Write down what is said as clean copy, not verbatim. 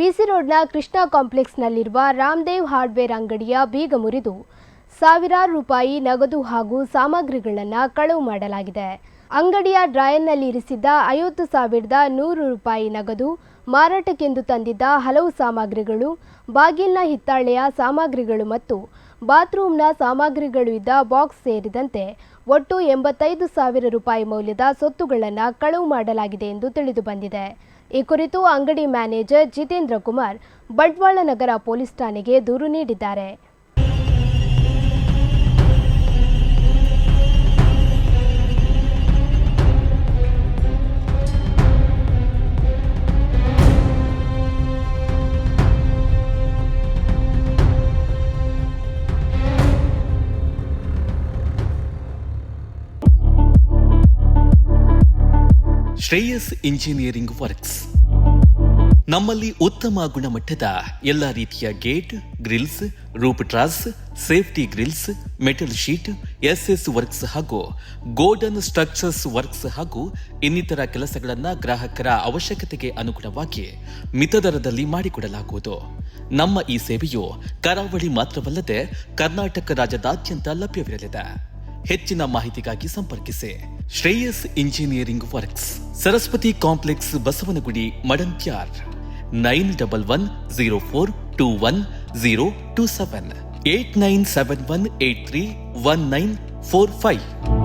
ಬಿಸಿ ರೋಡ್ನ Krishna ಕಾಂಪ್ಲೆಕ್ಸ್ನಲ್ಲಿರುವ Ramdev hardware ಅಂಗಡಿಯ ಬೀಗ ಮುರಿದು ಸಾವಿರಾರು ರೂಪಾಯಿ ನಗದು ಹಾಗೂ ಸಾಮಗ್ರಿಗಳನ್ನು ಕಳವು ಮಾಡಲಾಗಿದೆ. ಅಂಗಡಿಯ ಡ್ರಾಯರ್ನಲ್ಲಿ ಇರಿಸಿದ್ದ 50,100 ರೂಪಾಯಿ ನಗದು, ಮಾರಾಟಕ್ಕೆಂದು ತಂದಿದ್ದ ಹಲವು ಸಾಮಗ್ರಿಗಳು, ಬಾಗಿಲಿನ ಹಿತ್ತಾಳೆಯ ಸಾಮಗ್ರಿಗಳು ಮತ್ತು ಬಾತ್ರೂಮ್ನ ಸಾಮಗ್ರಿಗಳು ಇದ್ದ ಬಾಕ್ಸ್ ಸೇರಿದಂತೆ ಒಟ್ಟು 85,000 ರೂಪಾಯಿ ಮೌಲ್ಯದ ಸೊತ್ತುಗಳನ್ನು ಕಳವು ಮಾಡಲಾಗಿದೆ ಎಂದು ತಿಳಿದು ಬಂದಿದೆ. ಈ ಕುರಿತು ಅಂಗಡಿ ಮ್ಯಾನೇಜರ್ ಜಿತೇಂದ್ರ ಕುಮಾರ್ ಬಂಟ್ವಾಳ ನಗರ ಪೊಲೀಸ್ ಠಾಣೆಗೆ ದೂರು ನೀಡಿದ್ದಾರೆ. ಶ್ರೇಯಸ್ ಇಂಜಿನಿಯರಿಂಗ್ ವರ್ಕ್ಸ್ ನಮ್ಮಲ್ಲಿ ಉತ್ತಮ ಗುಣಮಟ್ಟದ ಎಲ್ಲ ರೀತಿಯ gate, grills, roof truss, safety grills, metal sheet, SS works ಹಾಗೂ ಗೋಲ್ಡನ್ ಸ್ಟ್ರಕ್ಚರ್ಸ್ ವರ್ಕ್ಸ್ ಹಾಗೂ ಇನ್ನಿತರ ಕೆಲಸಗಳನ್ನು ಗ್ರಾಹಕರ ಅವಶ್ಯಕತೆಗೆ ಅನುಗುಣವಾಗಿ ಮಿತ ದರದಲ್ಲಿ ಮಾಡಿಕೊಡಲಾಗುವುದು. ನಮ್ಮ ಈ ಸೇವೆಯು ಕರಾವಳಿ ಮಾತ್ರವಲ್ಲದೆ ಕರ್ನಾಟಕ ರಾಜ್ಯದಾದ್ಯಂತ ಲಭ್ಯವಿರಲಿದೆ. ಹೆಚ್ಚಿನ ಮಾಹಿತಿಗಾಗಿ ಸಂಪರ್ಕಿಸಿ Shreyas engineering works, Saraswati complex, Basavanagudi, Madantyar. 9104210027 8971831945.